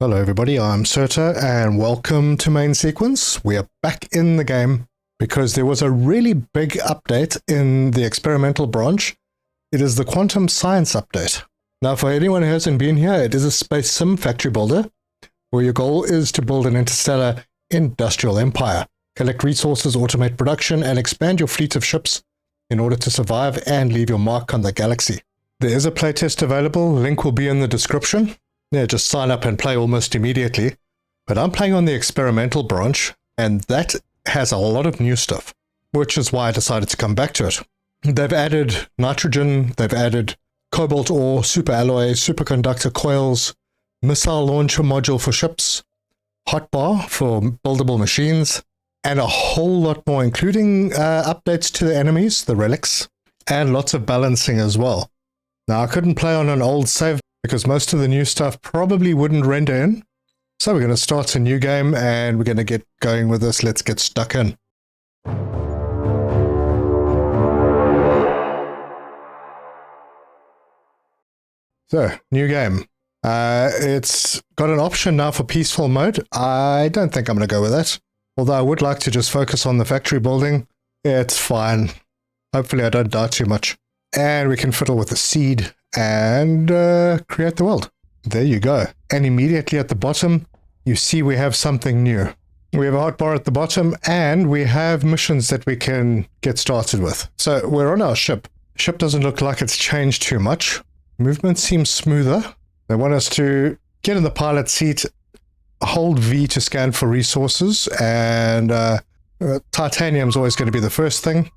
Hello everybody, I'm Serta and welcome to Main Sequence. We are back in the game because there was a really big update in the experimental branch. It is the quantum science update. Now for anyone who hasn't been here, it is a space sim factory builder where your goal is to build an interstellar industrial empire, collect resources, automate production, and expand your fleet of ships in order to survive and leave your mark on the galaxy. There is a playtest available, link will be in the description. Yeah, just sign up and play almost immediately. But I'm playing on the experimental branch, and that has a lot of new stuff, which is why I decided to come back to it. They've added nitrogen, they've added cobalt ore, superalloy, superconductor coils, missile launcher module for ships, hotbar for buildable machines, and a whole lot more, including updates to the enemies, the relics, and lots of balancing as well. Now, I couldn't play on an old save because most of the new stuff probably wouldn't render in. So we're going to start a new game and we're going to get going with this. Let's get stuck in. So, new game. It's got an option now for peaceful mode. I don't think I'm going to go with that. Although I would like to just focus on the factory building. It's fine. Hopefully I don't die too much. And we can fiddle with the seed and create the world. There you go. And immediately at the bottom, you see we have something new. We have a hotbar at the bottom, and we have missions that we can get started with. So we're on our ship. Ship doesn't look like it's changed too much. Movement seems smoother. They want us to get in the pilot seat, hold V to scan for resources, and titanium's always going to be the first thing.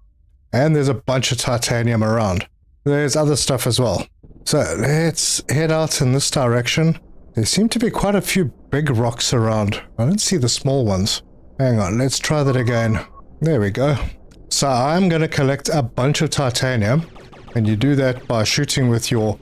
And there's a bunch of titanium around. There's other stuff as well. So let's head out in this direction. There seem to be quite a few big rocks around. I don't see the small ones. Hang on, let's try that again. There we go. So I'm going to collect a bunch of titanium. And you do that by shooting with your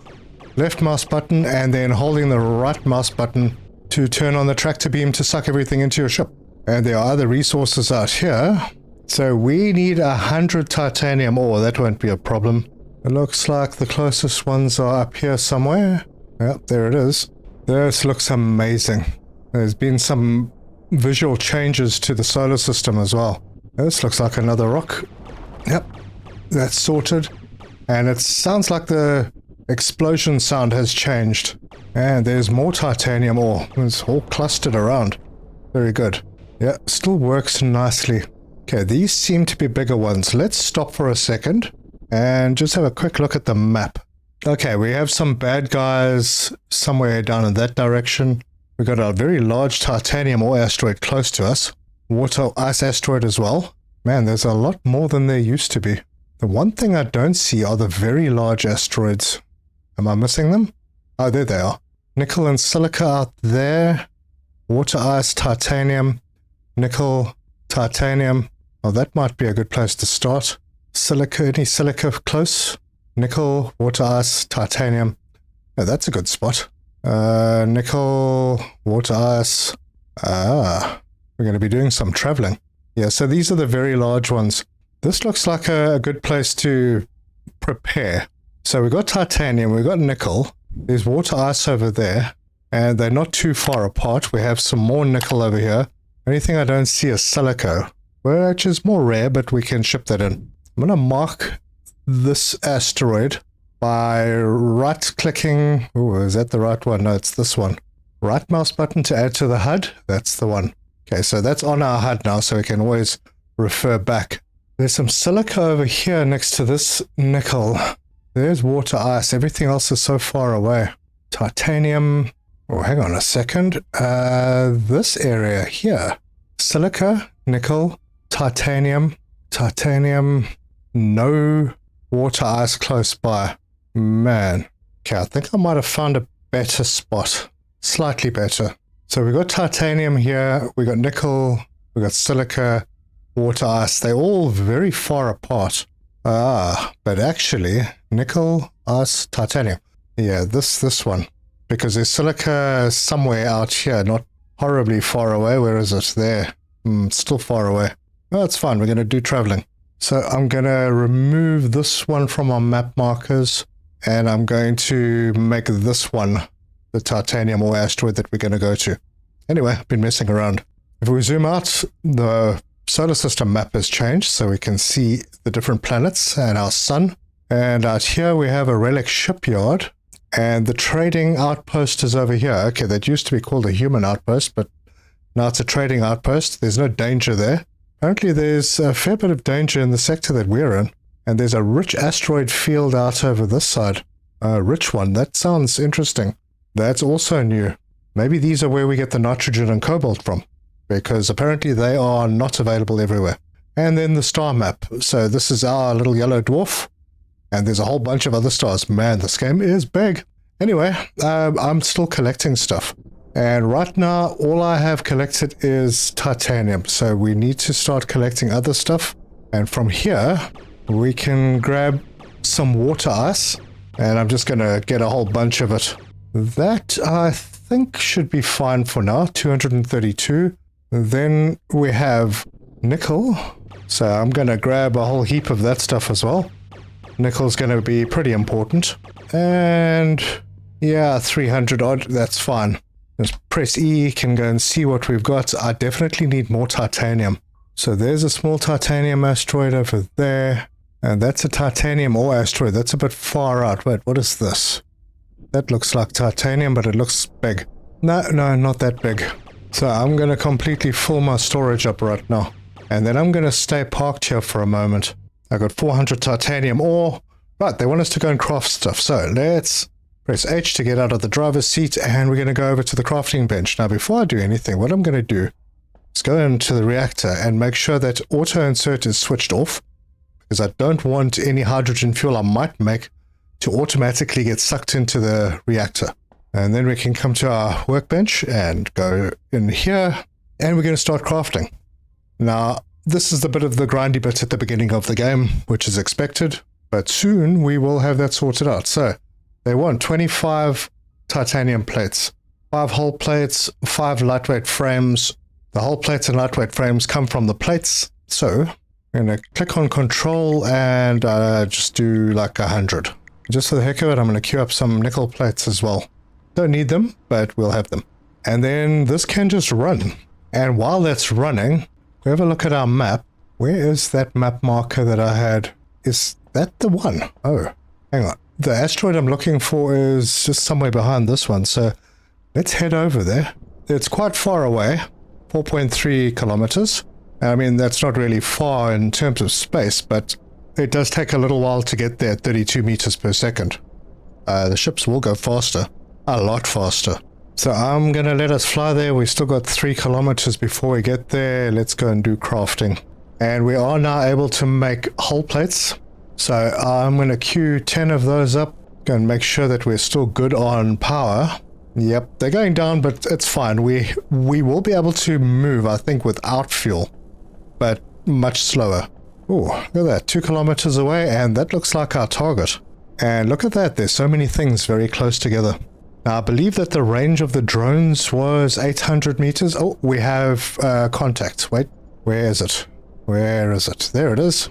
left mouse button and then holding the right mouse button to turn on the tractor beam to suck everything into your ship. And there are other resources out here. So we need 100 titanium ore. That won't be a problem. It looks like the closest ones are up here somewhere. Yep, there it is. This looks amazing. There's been some visual changes to the solar system as well. This looks like another rock. Yep, that's sorted. And it sounds like the explosion sound has changed. And there's more titanium ore. It's all clustered around. Very good. Yeah, still works nicely. Okay, these seem to be bigger ones. Let's stop for a second and just have a quick look at the map. Okay, we have some bad guys somewhere down in that direction. We've got a very large titanium ore asteroid close to us. Water ice asteroid as well. Man, there's a lot more than there used to be. The one thing I don't see are the very large asteroids. Am I missing them? Oh, there they are. Nickel and silica out there. Water ice, titanium, nickel, titanium. Oh, that might be a good place to start. Silica, any silica close? Nickel, water ice, titanium. Oh, that's a good spot. Nickel, water ice. We're going to be doing some traveling. Yeah, so these are the very large ones. This looks like a good place to prepare. So we've got titanium, we've got nickel. There's water ice over there. And they're not too far apart. We have some more nickel over here. Only thing I don't see is silica, which is more rare, but we can ship that in. I'm going to mark this asteroid by right-clicking. Oh, is that the right one? No, it's this one. Right mouse button to add to the HUD. That's the one. Okay, so that's on our HUD now, so we can always refer back. There's some silica over here next to this nickel. There's water ice. Everything else is so far away. Titanium. Oh, hang on a second. This area here. Silica, nickel, titanium, no water ice close by. Man. Okay, I think I might have found a better spot. Slightly better. So we got titanium here, we got nickel, we got silica, water ice. They're all very far apart. But actually, nickel, ice, titanium. Yeah, this one. Because there's silica somewhere out here, not horribly far away. Where is it? There. Still far away. No, it's fine. We're going to do traveling. So I'm going to remove this one from our map markers. And I'm going to make this one the titanium ore asteroid that we're going to go to. Anyway, I've been messing around. If we zoom out, the solar system map has changed, so we can see the different planets and our sun. And out here we have a relic shipyard, and the trading outpost is over here. Okay, that used to be called a human outpost, but now it's a trading outpost. There's no danger there. Apparently there's a fair bit of danger in the sector that we're in, and there's a rich asteroid field out over this side. A rich one. That sounds interesting. That's also new. Maybe these are where we get the nitrogen and cobalt from, because apparently they are not available everywhere. And then the star map. So this is our little yellow dwarf, and there's a whole bunch of other stars. Man, this game is big. Anyway, I'm still collecting stuff. And right now, all I have collected is titanium. So we need to start collecting other stuff. And from here, we can grab some water ice. And I'm just going to get a whole bunch of it. That, I think, should be fine for now. 232. Then we have nickel. So I'm going to grab a whole heap of that stuff as well. Nickel's going to be pretty important. And yeah, 300 odd, that's fine. Just press E, can go and see what we've got. I definitely need more titanium. So there's a small titanium asteroid over there. And that's a titanium ore asteroid. That's a bit far out. Wait, what is this? That looks like titanium, but it looks big. No, not that big. So I'm going to completely fill my storage up right now. And then I'm going to stay parked here for a moment. I got 400 titanium ore. Right, they want us to go and craft stuff. So let's press H to get out of the driver's seat, and we're going to go over to the crafting bench. Now, before I do anything, what I'm going to do is go into the reactor and make sure that auto insert is switched off, because I don't want any hydrogen fuel I might make to automatically get sucked into the reactor. And then we can come to our workbench and go in here, and we're going to start crafting. Now, this is the bit of the grindy bit at the beginning of the game, which is expected, but soon we will have that sorted out. So, they want 25 titanium plates, 5 hull plates, 5 lightweight frames. The hull plates and lightweight frames come from the plates. So, I'm going to click on control and just do like 100. Just for the heck of it, I'm going to queue up some nickel plates as well. Don't need them, but we'll have them. And then this can just run. And while that's running, we have a look at our map. Where is that map marker that I had? Is that the one? Oh, hang on. The asteroid I'm looking for is just somewhere behind this one. So let's head over there. It's quite far away, 4.3 kilometers. I mean, that's not really far in terms of space, but it does take a little while to get there at 32 meters per second. The ships will go faster, a lot faster. So I'm going to let us fly there. We've still got 3 kilometers before we get there. Let's go and do crafting. And we are now able to make hull plates. So I'm going to queue 10 of those up. Go and make sure that we're still good on power. Yep, they're going down, but it's fine. We will be able to move, I think, without fuel, but much slower. Oh, look at that, 2 kilometers away, and that looks like our target. And look at that, there's so many things very close together. Now, I believe that the range of the drones was 800 meters. Oh, we have contact. Wait, where is it? Where is it? There it is.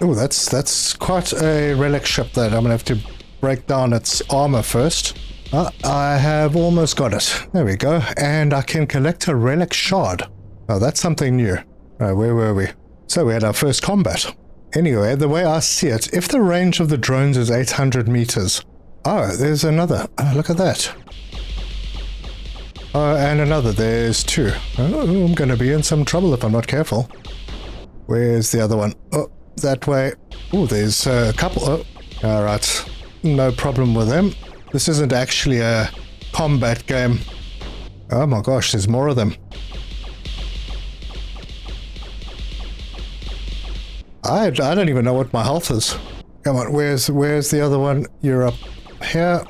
Oh, that's quite a relic ship that I'm going to have to break down its armor first. I have almost got it. There we go. And I can collect a relic shard. Oh, that's something new. Where were we? So we had our first combat. Anyway, the way I see it, if the range of the drones is 800 meters... Oh, there's another. Oh, look at that. Oh, and another. There's 2. Oh, I'm going to be in some trouble if I'm not careful. Where's the other one? Oh, that way. Oh, there's a couple. Oh, alright. No problem with them. This isn't actually a combat game. Oh my gosh, there's more of them. I don't even know what my health is. Come on, where's the other one? You're up here.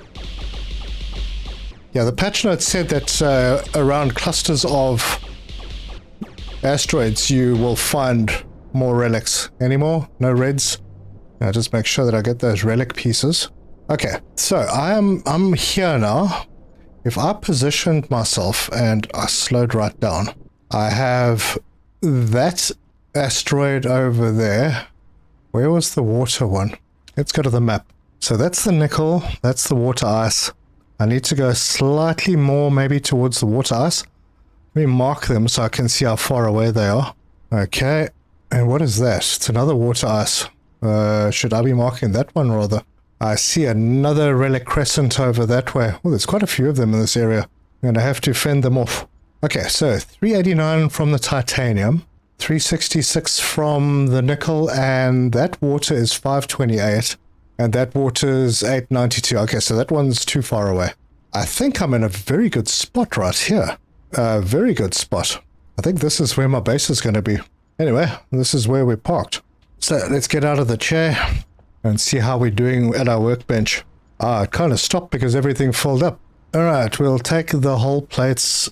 Yeah, the patch notes said that around clusters of asteroids you will find more relics. Any more? No reds? Now just make sure that I get those relic pieces. Okay, so I'm here now. If I positioned myself and I slowed right down, I have that asteroid over there. Where was the water one? Let's go to the map. So that's the nickel, that's the water ice. I need to go slightly more maybe towards the water ice. Let me mark them so I can see how far away they are. Okay, and what is that? It's another water ice. Should I be marking that one rather? I see another relic crescent over that way. Oh, there's quite a few of them in this area. I'm going to have to fend them off. Okay, so 389 from the titanium, 366 from the nickel, and that water is 528, and that water is 892. Okay, so that one's too far away. I think I'm in a very good spot right here. A very good spot. I think this is where my base is going to be. Anyway, this is where we're parked. So let's get out of the chair and see how we're doing at our workbench. It kind of stopped because everything filled up. Alright, we'll take the hull plates.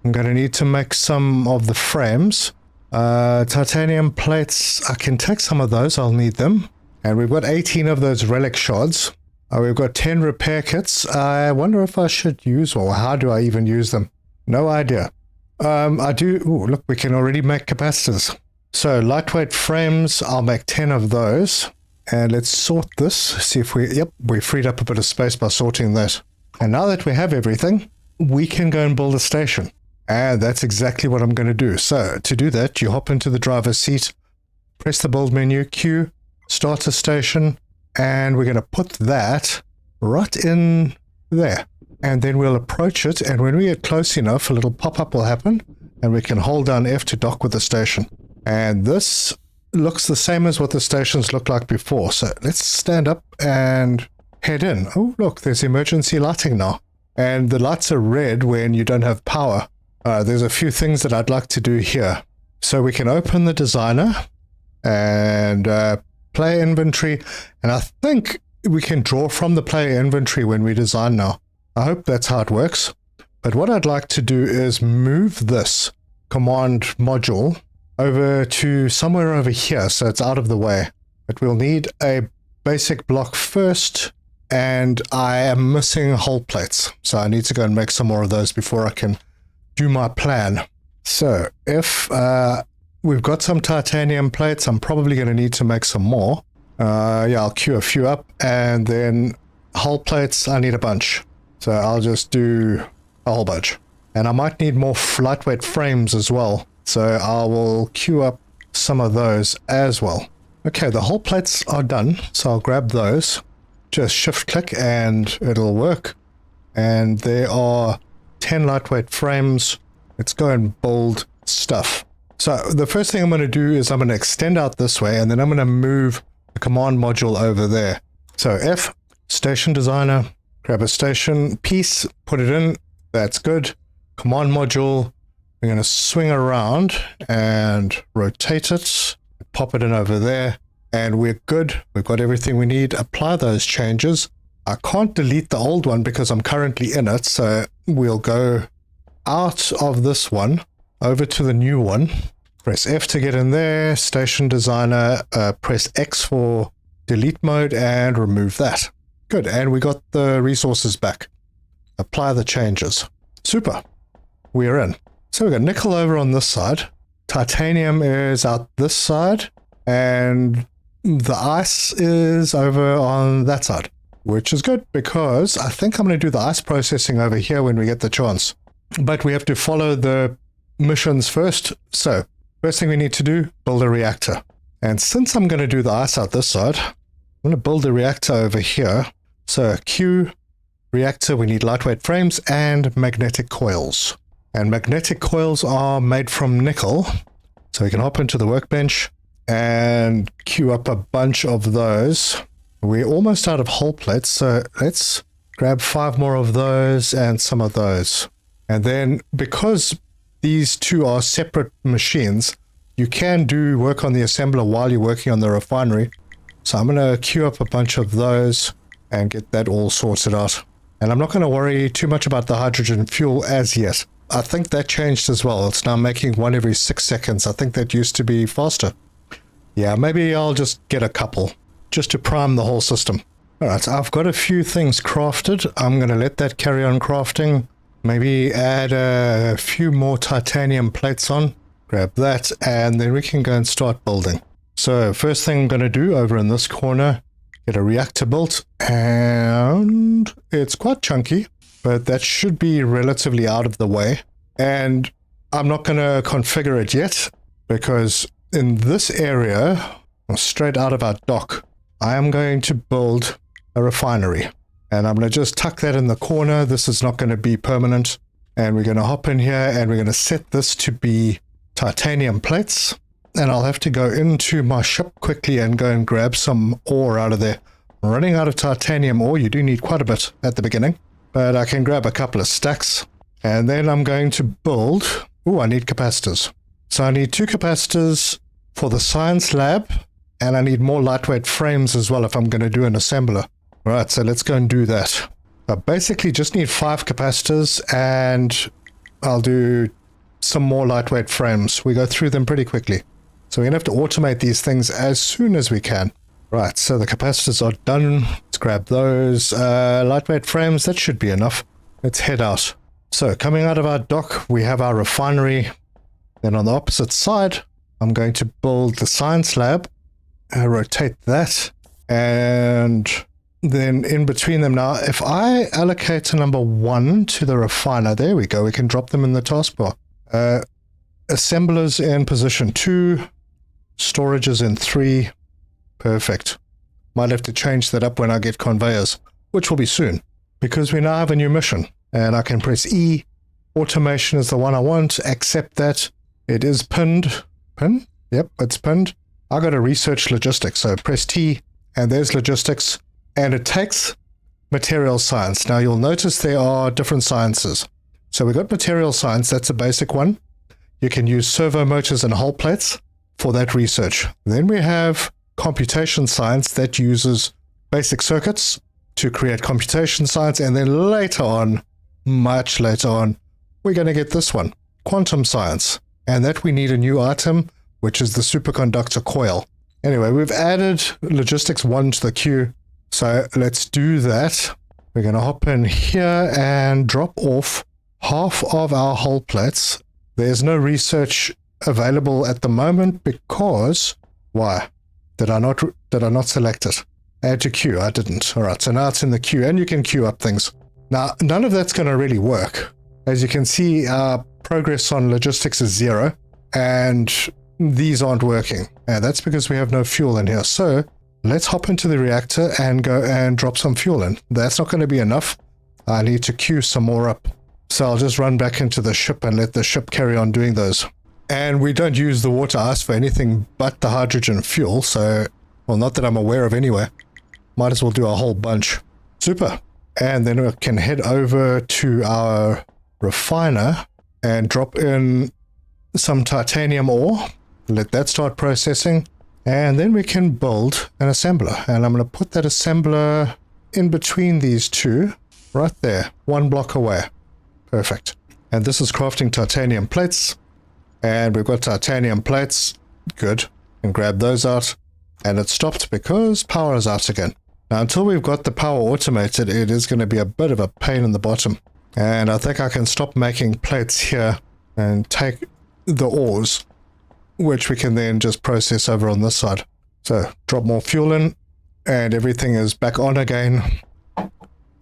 I'm going to need to make some of the frames. Titanium plates, I can take some of those, I'll need them. And we've got 18 of those relic shards. We've got 10 repair kits. I wonder if I should use, or how do I even use them? No idea. I do, ooh, look, we can already make capacitors. So lightweight frames, I'll make 10 of those. And let's sort this, see if we freed up a bit of space by sorting that. And now that we have everything, we can go and build a station. And that's exactly what I'm going to do. So to do that, you hop into the driver's seat, press the build menu, Q, start a station, and we're going to put that right in there. And then we'll approach it, and when we get close enough, a little pop-up will happen, and we can hold down F to dock with the station. And this looks the same as what the stations looked like before. So let's stand up and head in. Oh, look, there's emergency lighting now. And the lights are red when you don't have power. There's a few things that I'd like to do here. So we can open the designer and player inventory. And I think we can draw from the player inventory when we design now. I hope that's how it works. But what I'd like to do is move this command module over to somewhere over here so it's out of the way. But we'll need a basic block first, and I am missing hull plates. So I need to go and make some more of those before I can do my plan. So if we've got some titanium plates, I'm probably going to need to make some more. Yeah, I'll queue a few up, and then hull plates, I need a bunch. So I'll just do a whole bunch. And I might need more lightweight frames as well. So I will queue up some of those as well. Okay, the hull plates are done. So I'll grab those. Just shift click and it'll work. And there are 10 lightweight frames. Let's go and build stuff. So the first thing I'm going to do is I'm going to extend out this way, and then I'm going to move the command module over there. So F, station designer, grab a station piece, put it in. That's good. Command module, we're going to swing around and rotate it, pop it in over there, and we're good. We've got everything we need. Apply those changes. I can't delete the old one because I'm currently in it, so we'll go out of this one, over to the new one. Press F to get in there, station designer, press X for delete mode, and remove that. Good, and we got the resources back. Apply the changes. Super. We're in. So we've got nickel over on this side, titanium is out this side, and the ice is over on that side, which is good because I think I'm going to do the ice processing over here when we get the chance. But we have to follow the missions first. So first thing we need to do, build a reactor. And since I'm going to do the ice out this side, I'm going to build a reactor over here. So Q, reactor, we need lightweight frames and magnetic coils. And magnetic coils are made from nickel. So we can hop into the workbench and queue up a bunch of those. We're almost out of hull plates, so let's grab 5 more of those and some of those. And then because these two are separate machines, you can do work on the assembler while you're working on the refinery. So I'm going to queue up a bunch of those and get that all sorted out. And I'm not going to worry too much about the hydrogen fuel as yet. I think that changed as well. It's now making one every 6 seconds. I think that used to be faster. Yeah, maybe I'll just get a couple just to prime the whole system. Alright, so I've got a few things crafted. I'm going to let that carry on crafting. Maybe add a few more titanium plates on. Grab that, and then we can go and start building. So first thing I'm going to do over in this corner, get a reactor built, and it's quite chunky. but that should be relatively out of the way. And I'm not going to configure it yet, because in this area, straight out of our dock, I am going to build a refinery. And I'm going to just tuck that in the corner. This is not going to be permanent. And we're going to hop in here and we're going to set this to be titanium plates. And I'll have to go into my ship quickly and go and grab some ore out of there. I'm running out of titanium ore. You do need quite a bit at the beginning, but I can grab a couple of stacks. And then I'm going to build... Oh, I need capacitors. So I need 2 capacitors for the science lab, and I need more lightweight frames as well if I'm going to do an assembler. Right, so let's go and do that. I basically just need 5 capacitors, and I'll do some more lightweight frames. We go through them pretty quickly. So we're going to have to automate these things as soon as we can. Right, so the capacitors are done. Let's grab those. Lightweight frames, that should be enough. Let's head out. So coming out of our dock, we have our refinery. Then on the opposite side, I'm going to build the science lab. Rotate that. And then in between them now, if I allocate a number 1 to the refiner, there we go, we can drop them in the taskbar. Assemblers in position 2, storage is in 3. Perfect. Might have to change that up when I get conveyors, which will be soon, because we now have a new mission. And I can press E. Automation is the one I want. Accept that. It is pinned. Pin? Yep, it's pinned. I got to research logistics, so press T, and there's logistics. And it takes material science. Now you'll notice there are different sciences. So we've got material science, that's a basic one. You can use servo motors and hull plates for that research. Then we have computation science that uses basic circuits to create computation science. And then later on, much later on, we're going to get this one, quantum science. And that we need a new item, which is the superconductor coil. Anyway, we've added logistics 1 to the queue. So let's do that. We're going to hop in here and drop off half of our hull plates. There's no research available at the moment because... Why? Did I not select it? Add to queue. I didn't. All right, so now it's in the queue, and you can queue up things. Now, none of that's going to really work. As you can see, our progress on logistics is 0, and these aren't working. And that's because we have no fuel in here. So let's hop into the reactor and go and drop some fuel in. That's not going to be enough. I need to queue some more up. So I'll just run back into the ship and let the ship carry on doing those. And we don't use the water ice for anything but the hydrogen fuel. So, well, not that I'm aware of anyway. Might as well do a whole bunch. Super. And then we can head over to our refiner and drop in some titanium ore. Let that start processing. And then we can build an assembler. And I'm going to put that assembler in between these two. Right there. 1 block away. Perfect. And this is crafting titanium plates. And we've got titanium plates. Good. And grab those out. And it stopped because power is out again. Now, until we've got the power automated, it is going to be a bit of a pain in the bottom. And I think I can stop making plates here and take the ores, which we can then just process over on this side. So, drop more fuel in, and everything is back on again.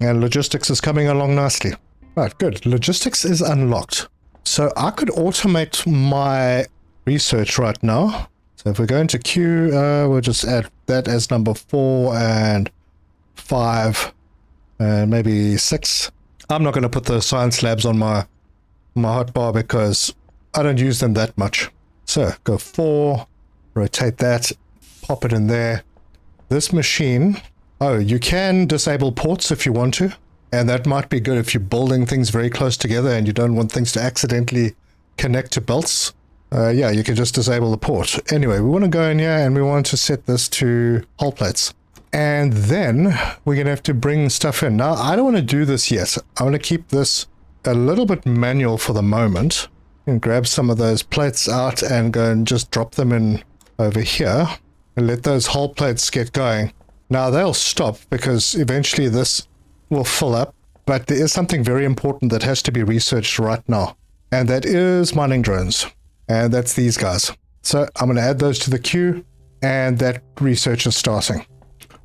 And logistics is coming along nicely. Right, good. Logistics is unlocked. So I could automate my research right now. So if we go into queue, we'll just add that as number 4 and 5 and maybe 6. I'm not going to put the science labs on my hotbar because I don't use them that much. So go 4, rotate that, pop it in there. This machine, oh, you can disable ports if you want to. And that might be good if you're building things very close together and you don't want things to accidentally connect to belts. Yeah, you can just disable the port. Anyway, we want to go in here and we want to set this to hull plates. And then we're going to have to bring stuff in. Now, I don't want to do this yet. I want to keep this a little bit manual for the moment. And grab some of those plates out and go and just drop them in over here. And let those hull plates get going. Now, they'll stop because eventually this will fill up, but there is something very important that has to be researched right now, and that is mining drones, and that's these guys. So I'm going to add those to the queue, and that research is starting.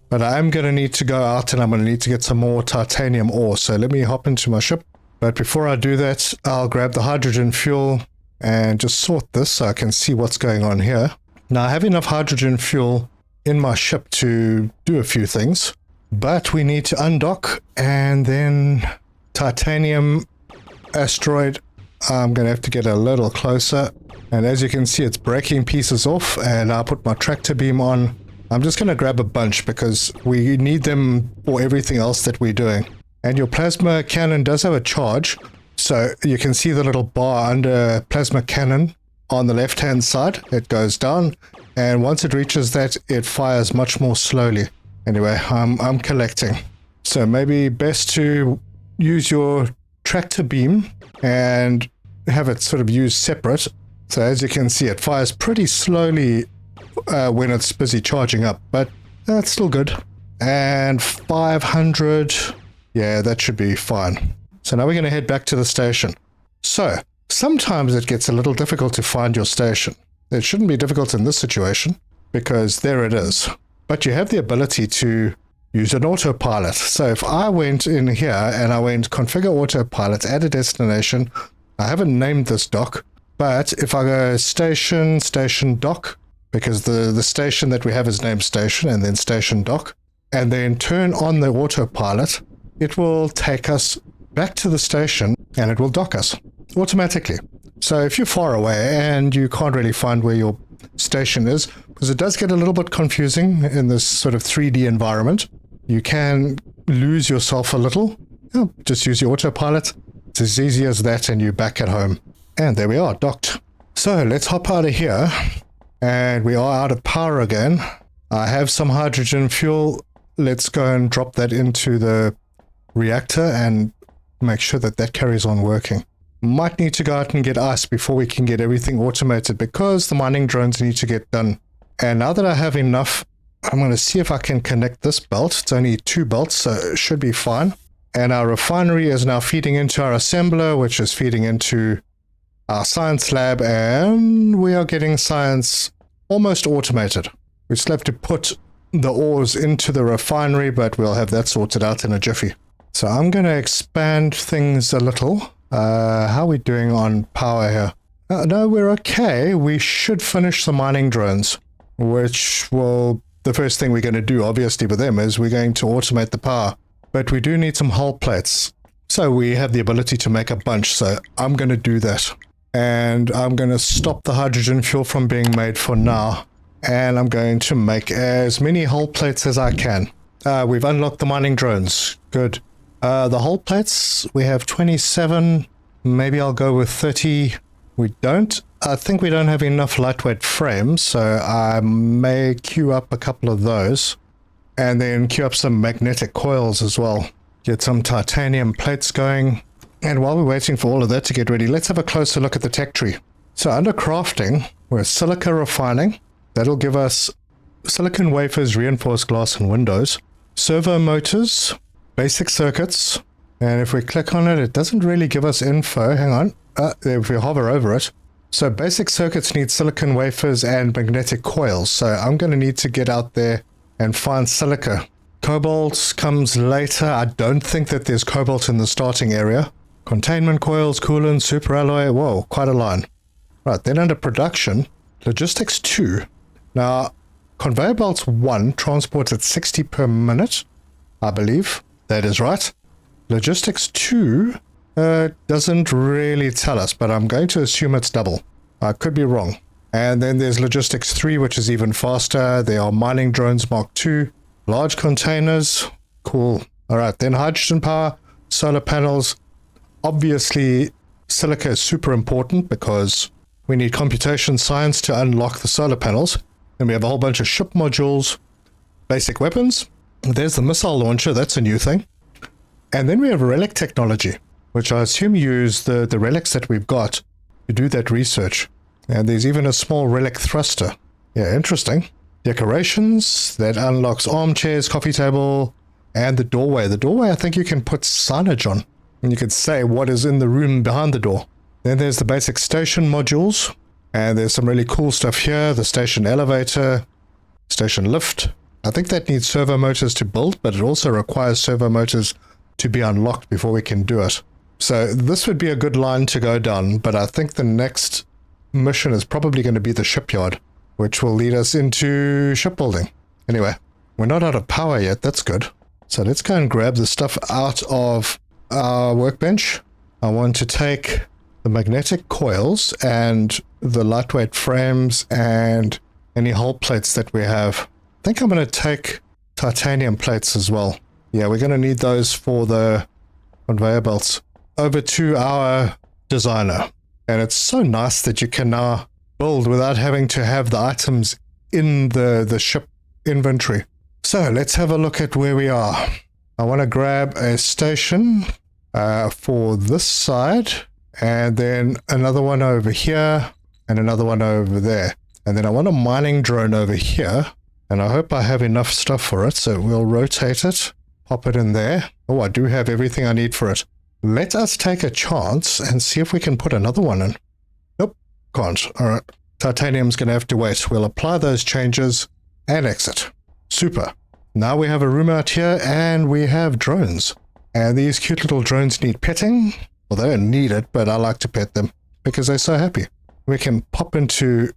But I am going to need to go out and I'm going to need to get some more titanium ore. So let me hop into my ship. But before I do that, I'll grab the hydrogen fuel and just sort this so I can see what's going on here. Now I have enough hydrogen fuel in my ship to do a few things, but we need to undock and then titanium asteroid. I'm going to have to get a little closer. And as you can see, it's breaking pieces off, and I'll put my tractor beam on. I'm just going to grab a bunch because we need them for everything else that we're doing. And your plasma cannon does have a charge. So you can see the little bar under plasma cannon on the left-hand side. It goes down, and once it reaches that, it fires much more slowly. Anyway, I'm collecting. So maybe best to use your tractor beam and have it sort of used separate. So as you can see, it fires pretty slowly when it's busy charging up, but that's still good. And 500, yeah, that should be fine. So now we're going to head back to the station. So sometimes it gets a little difficult to find your station. It shouldn't be difficult in this situation because there it is. But you have the ability to use an autopilot. So if I went in here and I went configure autopilot, add a destination, I haven't named this dock, but if I go station dock, because the station that we have is named station, and then station dock, and then turn on the autopilot, it will take us back to the station and it will dock us automatically. So if you're far away and you can't really find where your station is, because it does get a little bit confusing in this sort of 3D environment, you can lose yourself a little. Just use your autopilot. It's as easy as that, and you're back at home. And there we are, docked. So let's hop out of here. And we are out of power again. I have some hydrogen fuel. Let's go and drop that into the reactor and make sure that that carries on working. Might need to go out and get ice before we can get everything automated, because the mining drones need to get done. And now that I have enough, I'm going to see if I can connect this belt. It's only 2 belts, so it should be fine. And our refinery is now feeding into our assembler, which is feeding into our science lab, and we are getting science almost automated. We still have to put the ores into the refinery, but we'll have that sorted out in a jiffy. So I'm going to expand things a little. How are we doing on power here? No, we're okay. We should finish the mining drones, which will... The first thing we're going to do, obviously, with them is we're going to automate the power. But we do need some hull plates. So we have the ability to make a bunch, so I'm going to do that. And I'm going to stop the hydrogen fuel from being made for now. And I'm going to make as many hull plates as I can. We've unlocked the mining drones. Good. The hull plates, we have 27. Maybe I'll go with 30. We don't. I think we don't have enough lightweight frames, so I may queue up a couple of those. And then queue up some magnetic coils as well. Get some titanium plates going. And while we're waiting for all of that to get ready, let's have a closer look at the tech tree. So under crafting, we're silica refining. That'll give us silicon wafers, reinforced glass and windows. Servo motors, basic circuits. And if we click on it, it doesn't really give us info. Hang on. If we hover over it. So basic circuits need silicon wafers and magnetic coils. So I'm going to need to get out there and find silica. Cobalt comes later. I don't think that there's cobalt in the starting area. Containment coils, coolant, superalloy. Whoa, quite a line. Right, then under production, logistics 2. Now, conveyor belts 1 transports at 60 per minute, I believe. That is right. Logistics 2 doesn't really tell us, but I'm going to assume it's double. I could be wrong. And then there's logistics 3, which is even faster. There are mining drones Mark 2, large containers. Cool. All right, then hydrogen power, solar panels. Obviously, silica is super important because we need computation science to unlock the solar panels. Then we have a whole bunch of ship modules, basic weapons. There's the missile launcher. That's a new thing. And then we have relic technology, which I assume use the relics that we've got to do that research. And there's even a small relic thruster. Yeah, interesting. Decorations, that unlocks armchairs, coffee table, and the doorway. The doorway, I think you can put signage on. And you can say what is in the room behind the door. Then there's the basic station modules. And there's some really cool stuff here. The station elevator, station lift, I think that needs servo motors to build, but it also requires servo motors to be unlocked before we can do it. So this would be a good line to go down, but I think the next mission is probably going to be the shipyard, which will lead us into shipbuilding. Anyway, we're not out of power yet. That's good. So let's go and grab the stuff out of our workbench. I want to take the magnetic coils and the lightweight frames and any hull plates that we have. I think I'm going to take titanium plates as well. Yeah, we're going to need those for the conveyor belts. Over to our designer. And it's so nice that you can now build without having to have the items in the ship inventory. So let's have a look at where we are. I want to grab a station for this side, and then another one over here, and another one over there. And then I want a mining drone over here, and I hope I have enough stuff for it, so we'll rotate it, pop it in there. Oh, I do have everything I need for it. Let us take a chance and see if we can put another one in. Nope, can't. All right, titanium's going to have to wait. We'll apply those changes and exit. Super. Now we have a room out here and we have drones. And these cute little drones need petting. Well, they don't need it, but I like to pet them because they're so happy. We can pop into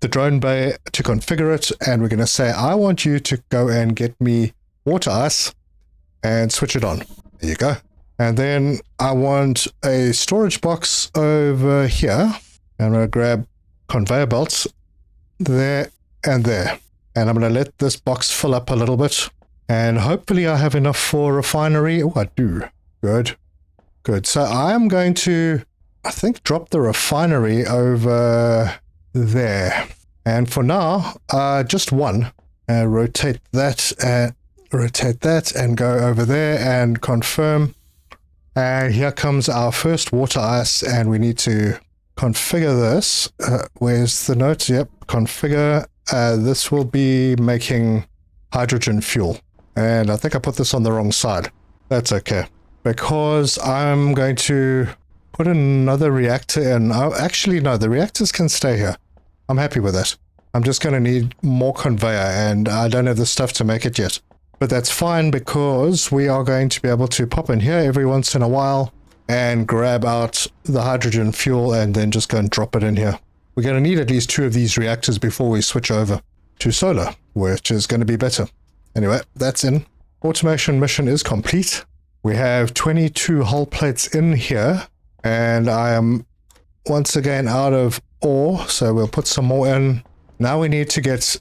the drone bay to configure it, and we're going to say, I want you to go and get me water ice and switch it on. There you go. And then I want a storage box over here. I'm going to grab conveyor belts there and there. And I'm going to let this box fill up a little bit. And hopefully I have enough for refinery. Oh, I do. Good. Good. So I'm going to, I think, drop the refinery over there. And for now, just one. Rotate that and go over there and confirm. And here comes our first water ice, and we need to configure this. Where's the note? Yep, configure. This will be making hydrogen fuel. And I think I put this on the wrong side. That's okay. Because I'm going to put another reactor in. Oh, actually, no, the reactors can stay here. I'm happy with that. I'm just going to need more conveyor, and I don't have the stuff to make it yet. But that's fine because we are going to be able to pop in here every once in a while and grab out the hydrogen fuel and then just go and drop it in here. We're going to need at least 2 of these reactors before we switch over to solar, which is going to be better. Anyway, that's in. Automation mission is complete. We have 22 hull plates in here, and I am once again out of ore, so we'll put some more in. Now we need to get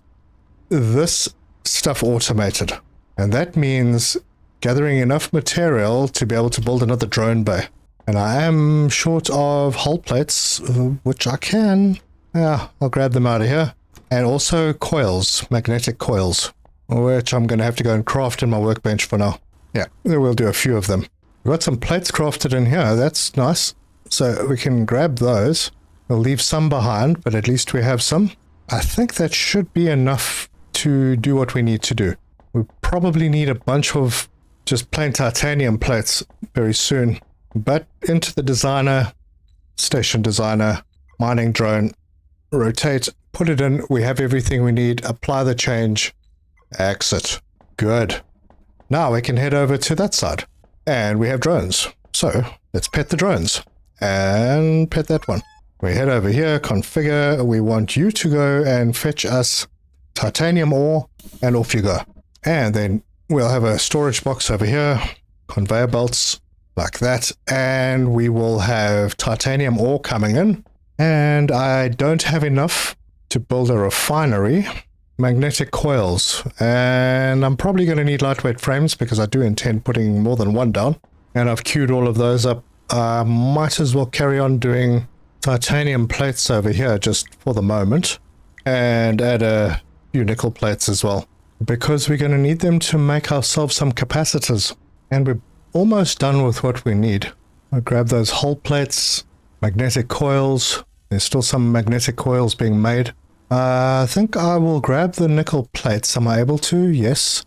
this stuff automated. And that means gathering enough material to be able to build another drone bay. And I am short of hull plates, which I can. Yeah, I'll grab them out of here. And also coils, magnetic coils, which I'm going to have to go and craft in my workbench for now. Yeah, we'll do a few of them. We've got some plates crafted in here. That's nice. So we can grab those. We'll leave some behind, but at least we have some. I think that should be enough to do what we need to do. We probably need a bunch of just plain titanium plates very soon. But into the designer, station designer, mining drone, rotate, put it in. We have everything we need. Apply the change, exit. Good. Now we can head over to that side. And we have drones. So let's pet the drones. And pet that one. We head over here, configure. We want you to go and fetch us titanium ore, and off you go. And then we'll have a storage box over here, conveyor belts like that, and we will have titanium ore coming in. And I don't have enough to build a refinery. Magnetic coils, and I'm probably going to need lightweight frames because I do intend putting more than one down. And I've queued all of those up. I might as well carry on doing titanium plates over here just for the moment, and add a few nickel plates as well, because we're going to need them to make ourselves some capacitors. And we're almost done with what we need. I'll grab those hull plates, magnetic coils. There's still some magnetic coils being made. I think I will grab the nickel plates. Am I able to? Yes.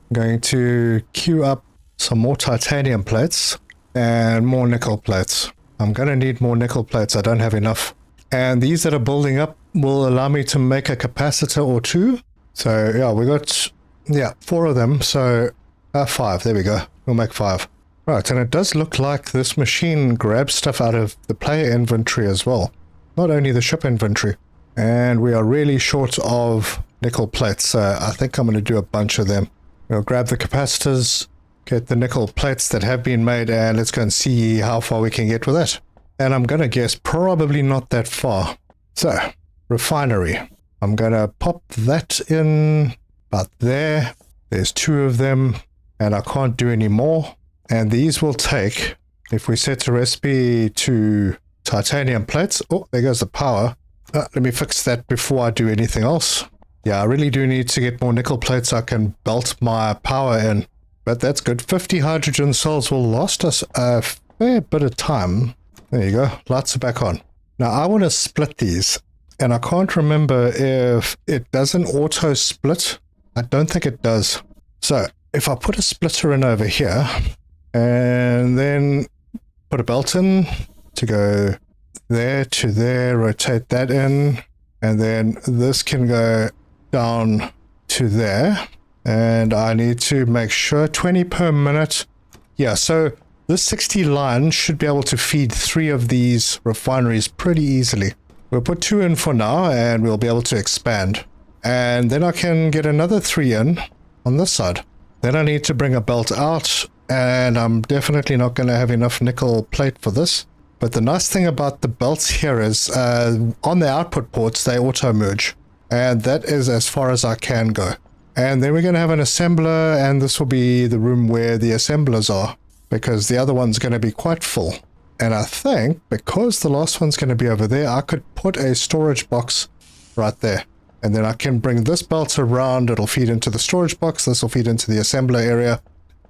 I'm going to queue up some more titanium plates and more nickel plates. I'm going to need more nickel plates. I don't have enough. And these that are building up will allow me to make a capacitor or two. So yeah, we got Yeah, 4 of them, so 5. There we go. We'll make 5. Right, and it does look like this machine grabs stuff out of the player inventory as well. Not only the ship inventory. And we are really short of nickel plates, so I think I'm going to do a bunch of them. We'll grab the capacitors, get the nickel plates that have been made, and let's go and see how far we can get with it. And I'm going to guess probably not that far. So, refinery. I'm going to pop that in about there. There's 2 of them, and I can't do any more. And these will take, if we set the recipe to titanium plates. Oh, there goes the power. Let me fix that before I do anything else. Yeah, I really do need to get more nickel plates so I can belt my power in. But that's good. 50 hydrogen cells will last us a fair bit of time. There you go. Lights are back on. Now, I want to split these. And I can't remember if it doesn't auto split. I don't think it does. So, if I put a splitter in over here, and then put a belt in to go there to there, rotate that in, and then this can go down to there. And I need to make sure 20 per minute. Yeah, so this 60 line should be able to feed 3 of these refineries pretty easily. We'll put 2 in for now, and we'll be able to expand. And then I can get another 3 in on this side. Then I need to bring a belt out, and I'm definitely not going to have enough nickel plate for this. But the nice thing about the belts here is on the output ports, they auto-merge. And that is as far as I can go. And then we're going to have an assembler, and this will be the room where the assemblers are, because the other one's going to be quite full. And I think, because the last one's going to be over there, I could put a storage box right there. And then I can bring this belt around, it'll feed into the storage box, this will feed into the assembler area.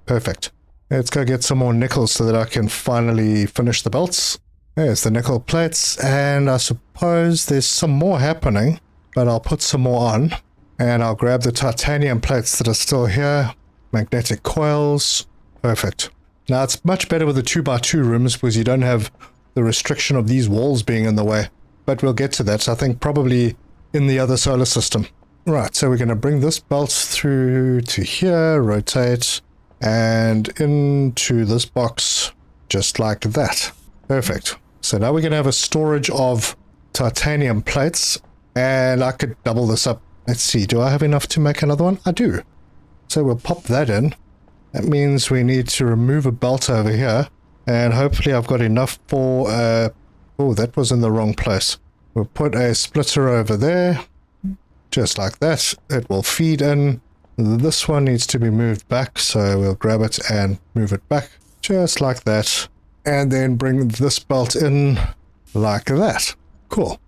Perfect. Let's go get some more nickels so that I can finally finish the belts. There's the nickel plates, and I suppose there's some more happening, but I'll put some more on. And I'll grab the titanium plates that are still here. Magnetic coils. Perfect. Now it's much better with the 2x2 rooms because you don't have the restriction of these walls being in the way. But we'll get to that, I think probably in the other solar system. Right, so we're going to bring this belt through to here, rotate, and into this box just like that. Perfect. So now we're going to have a storage of titanium plates, and I could double this up. Let's see, do I have enough to make another one? I do. So we'll pop that in. That means we need to remove a belt over here, and hopefully I've got enough for oh, that was in the wrong place. We'll put a splitter over there, just like that. It will feed in. This one needs to be moved back, so we'll grab it and move it back, just like that. And then bring this belt in like that. Cool.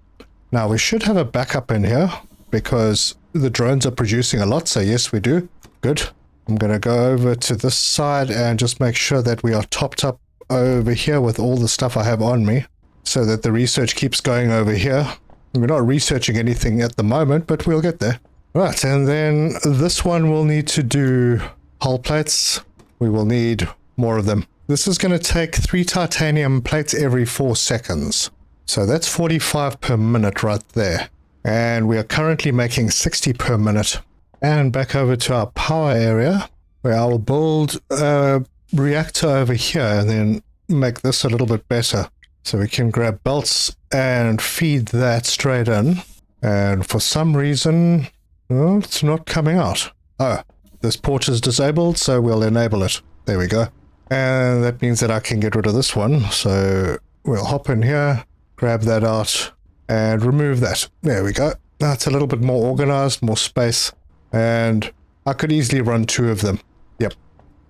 Now we should have a backup in here, because the drones are producing a lot, so yes, we do. Good. I'm going to go over to this side and just make sure that we are topped up over here with all the stuff I have on me, so that the research keeps going over here. We're not researching anything at the moment, but we'll get there. Right, and then this one will need to do hull plates. We will need more of them. This is going to take 3 titanium plates every 4 seconds. So that's 45 per minute right there. And we are currently making 60 per minute. And back over to our power area, where I will build a reactor over here and then make this a little bit better. So we can grab belts and feed that straight in. And for some reason, well, it's not coming out. Oh, this port is disabled, so we'll enable it. There we go. And that means that I can get rid of this one. So we'll hop in here, grab that out, and remove that. There we go. That's a little bit more organized, more space. And I could easily run 2 of them. Yep.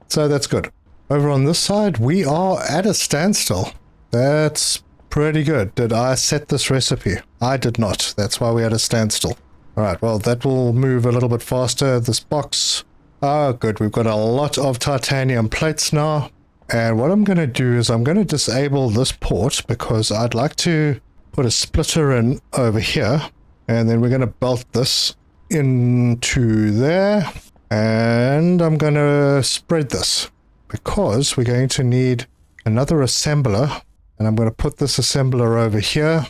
So that's good. Over on this side, we are at a standstill. That's pretty good. Did I set this recipe? I did not. That's why we're at a standstill. Alright, well, that will move a little bit faster. This box. Oh, good. We've got a lot of titanium plates now. And what I'm going to do is I'm going to disable this port, because I'd like to put a splitter in over here. And then we're going to belt this into there. And I'm going to spread this, because we're going to need another assembler. And I'm going to put this assembler over here.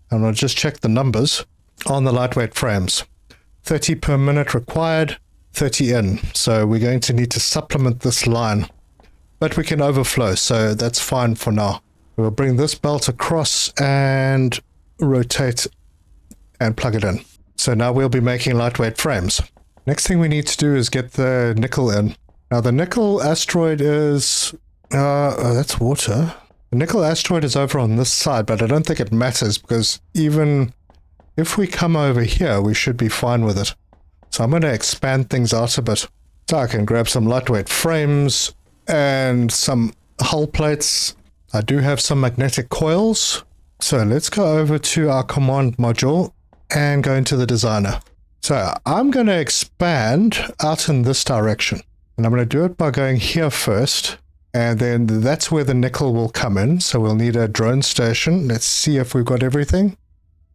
And I'll just check the numbers on the lightweight frames. 30 per minute required. 30 in. So we're going to need to supplement this line. But we can overflow, so that's fine for now. We'll bring this belt across and rotate and plug it in. So now we'll be making lightweight frames. Next thing we need to do is get the nickel in. Now the nickel asteroid is... oh, that's water. The nickel asteroid is over on this side, but I don't think it matters because even if we come over here, we should be fine with it. So I'm going to expand things out a bit. So I can grab some lightweight frames and some hull plates. I do have some magnetic coils. So let's go over to our command module and go into the designer. So I'm going to expand out in this direction. And I'm going to do it by going here first. And then that's where the nickel will come in. So we'll need a drone station. Let's see if we've got everything.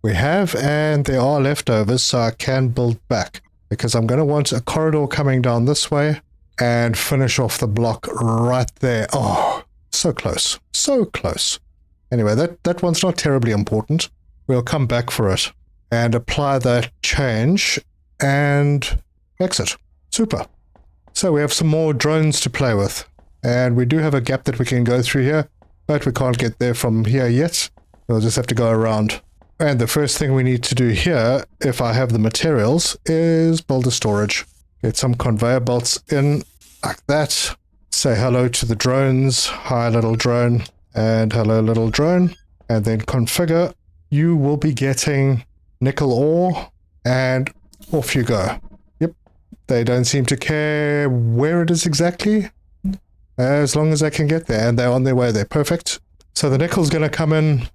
We have, and there are leftovers, so I can build back. Because I'm going to want a corridor coming down this way and finish off the block right there. Oh, so close. So close. Anyway, that one's not terribly important. We'll come back for it and apply that change and exit. Super. So we have some more drones to play with. And we do have a gap that we can go through here, but we can't get there from here yet. We'll just have to go around. And the first thing we need to do here, if I have the materials, is build a storage. Get some conveyor belts in like that. Say hello to the drones. Hi, little drone. And hello, little drone. And then configure. You will be getting nickel ore. And off you go. Yep. They don't seem to care where it is exactly. As long as I can get there. And they're on their way there. Perfect. So the nickel's going to come in.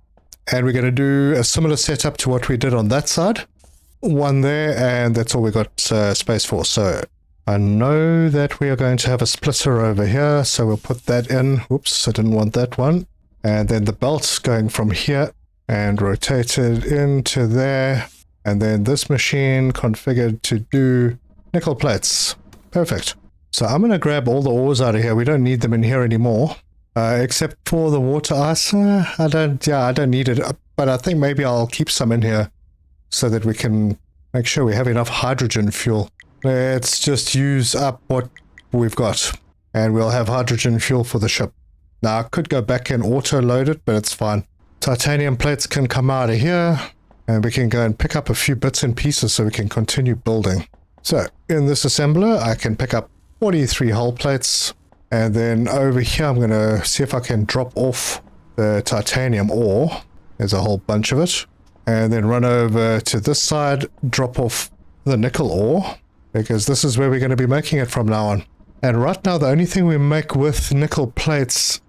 And we're going to do a similar setup to what we did on that side. One there. And that's all we got space for. So I know that we are going to have a splitter over here, so we'll put that in. Oops, I didn't want that one. And then the belt's going from here and rotated into there. And then this machine configured to do nickel plates. Perfect. So I'm going to grab all the ores out of here. We don't need them in here anymore, except for the water ice. I don't need it, but I think maybe I'll keep some in here so that we can make sure we have enough hydrogen fuel. Let's just use up what we've got, and we'll have hydrogen fuel for the ship. Now, I could go back and auto-load it, but it's fine. Titanium plates can come out of here, and we can go and pick up a few bits and pieces so we can continue building. So, in this assembler, I can pick up 43 hull plates, and then over here, I'm going to see if I can drop off the titanium ore. There's a whole bunch of it. And then run over to this side, drop off the nickel ore, because this is where we're going to be making it from now on. And right now, the only thing we make with nickel plates,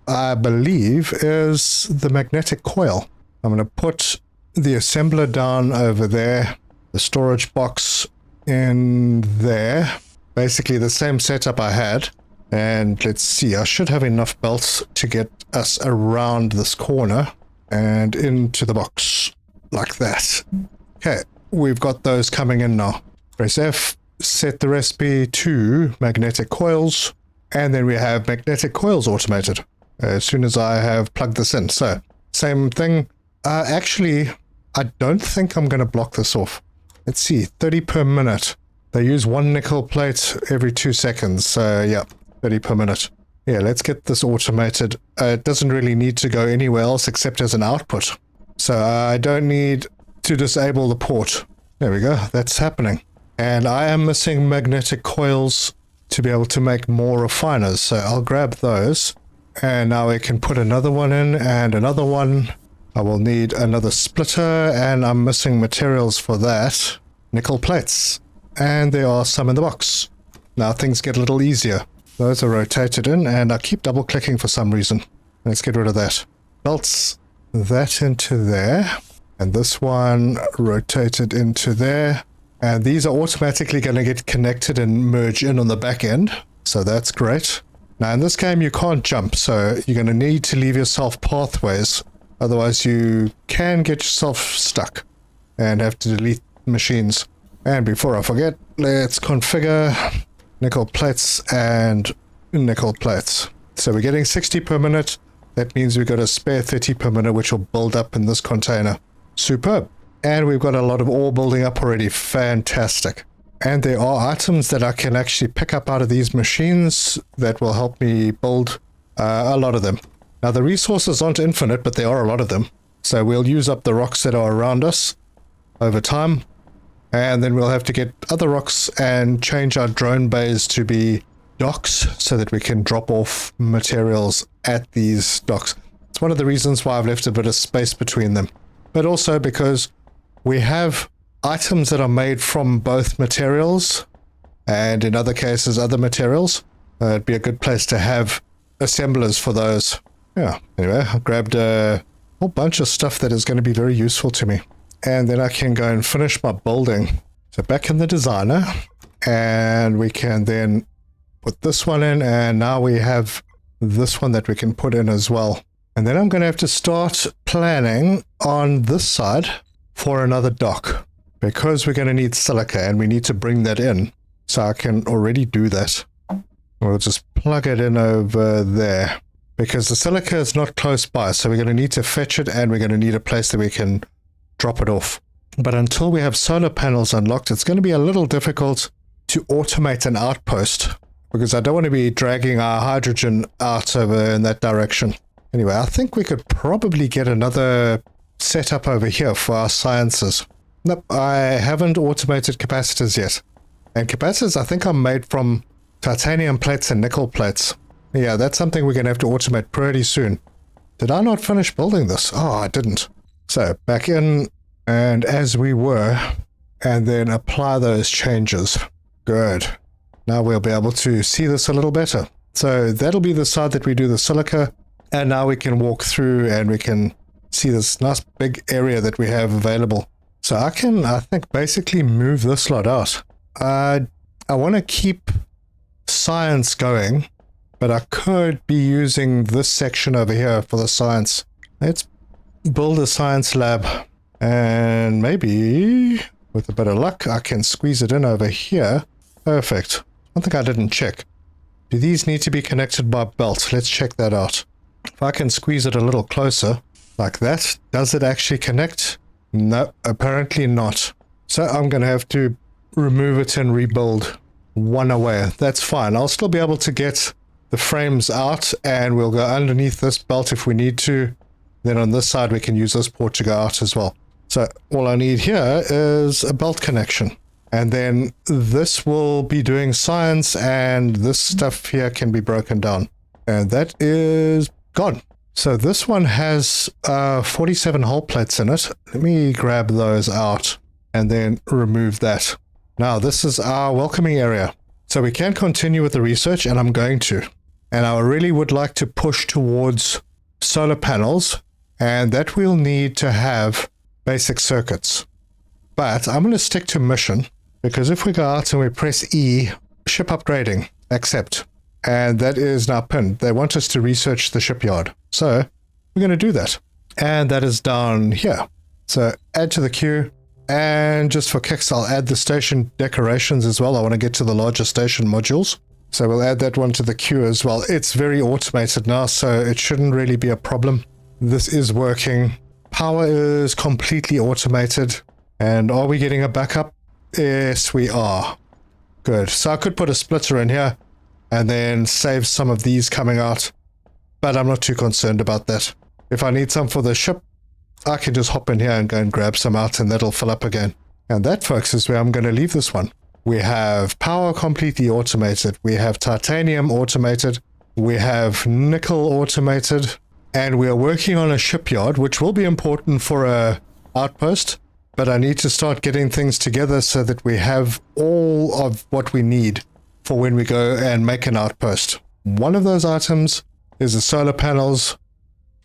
I believe, is the magnetic coil. I'm going to put the assembler down over there, the storage box in there. Basically the same setup I had. And let's see, I should have enough belts to get us around this corner and into the box like that. Okay, we've got those coming in now. Press F, set the recipe to magnetic coils, and then we have magnetic coils automated as soon as I have plugged this in. So, same thing. Actually, I don't think I'm going to block this off. Let's see, 30 per minute. They use one nickel plate every 2 seconds, so yeah, 30 per minute. Yeah, let's get this automated. It doesn't really need to go anywhere else except as an output. So I don't need to disable the port. There we go, that's happening. And I am missing magnetic coils to be able to make more refiners, so I'll grab those. And now we can put another one in and another one. I will need another splitter, and I'm missing materials for that. Nickel plates. And there are some in the box. Now things get a little easier. Those are rotated in, and I keep double clicking for some reason. Let's get rid of that. Belts that into there. And this one rotated into there. And these are automatically going to get connected and merge in on the back end. So that's great. Now in this game you can't jump, so you're going to need to leave yourself pathways. Otherwise you can get yourself stuck and have to delete machines. And before I forget, let's configure nickel plates and nickel plates. So we're getting 60 per minute. That means we've got a spare 30 per minute, which will build up in this container. Superb. And we've got a lot of ore building up already. Fantastic. And there are items that I can actually pick up out of these machines that will help me build a lot of them. Now, the resources aren't infinite, but there are a lot of them. So we'll use up the rocks that are around us over time. And then we'll have to get other rocks and change our drone bays to be docks so that we can drop off materials at these docks. It's one of the reasons why I've left a bit of space between them. But also because we have items that are made from both materials, and in other cases, other materials. It'd be a good place to have assemblers for those. Yeah, anyway, I grabbed a whole bunch of stuff that is going to be very useful to me. And then I can go and finish my building. So back in the designer, and we can then put this one in, and now we have this one that we can put in as well. And then I'm going to have to start planning on this side for another dock, because we're going to need silica and we need to bring that in. So I can already do that. We'll just plug it in over there, because the silica is not close by. So we're going to need to fetch it, and we're going to need a place that we can drop it off. But until we have solar panels unlocked, it's going to be a little difficult to automate an outpost, because I don't want to be dragging our hydrogen out over in that direction. Anyway, I think we could probably get another setup over here for our sciences. Nope, I haven't automated capacitors yet. And capacitors I think are made from titanium plates and nickel plates. Yeah, that's something we're going to have to automate pretty soon. Did I not finish building this? Oh, I didn't. So back in, and as we were, and then apply those changes. Good. Now we'll be able to see this a little better. So that'll be the side that we do the silica, and now we can walk through and we can see this nice big area that we have available. So I can, I think, basically move this lot out. I want to keep science going, but I could be using this section over here for the science. Let's build a science lab, and maybe with a bit of luck I can squeeze it in over here. Perfect. One thing I didn't check. Do these need to be connected by belt? Let's check that out. If I can squeeze it a little closer, like that, does it actually connect? No, apparently not. So I'm going to have to remove it and rebuild one away. That's fine. I'll still be able to get the frames out, and we'll go underneath this belt if we need to. Then on this side we can use this port to go out as well. So all I need here is a belt connection. And then this will be doing science, and this stuff here can be broken down. And that is gone. So this one has 47 hull plates in it. Let me grab those out and then remove that. Now this is our welcoming area. So we can continue with the research, and I'm going to. And I really would like to push towards solar panels, and that we'll need to have basic circuits. But I'm going to stick to mission, because if we go out and we press E, ship upgrading, accept. And that is now pinned. They want us to research the shipyard. So we're going to do that. And that is down here. So add to the queue. And just for kicks, I'll add the station decorations as well. I want to get to the larger station modules. So we'll add that one to the queue as well. It's very automated now, so it shouldn't really be a problem. This is working. Power is completely automated. And are we getting a backup? Yes, we are. Good. So I could put a splitter in here and then save some of these coming out. But I'm not too concerned about that. If I need some for the ship, I can just hop in here and go and grab some out, and that'll fill up again. And that, folks, is where I'm going to leave this one. We have power completely automated. We have titanium automated. We have nickel automated. And we are working on a shipyard, which will be important for a outpost. But I need to start getting things together so that we have all of what we need for when we go and make an outpost. One of those items is the solar panels.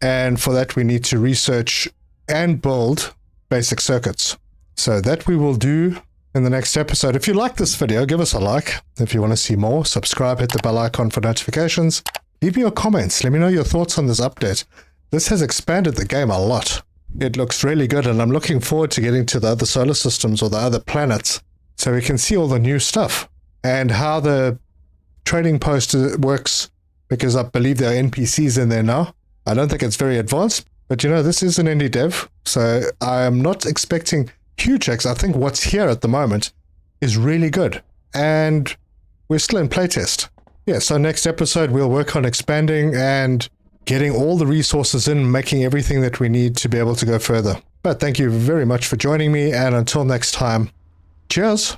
And for that, we need to research and build basic circuits. So that we will do in the next episode. If you like this video, give us a like. If you want to see more, subscribe, hit the bell icon for notifications. Leave me your comments. Let me know your thoughts on this update. This has expanded the game a lot. It looks really good, and I'm looking forward to getting to the other solar systems or the other planets so we can see all the new stuff and how the trading post works, because I believe there are NPCs in there now. I don't think it's very advanced, but you know, this is an indie dev, so I am not expecting huge X. I think what's here at the moment is really good. And we're still in playtest. Yeah, so next episode we'll work on expanding and getting all the resources in, making everything that we need to be able to go further. But thank you very much for joining me, and until next time, cheers!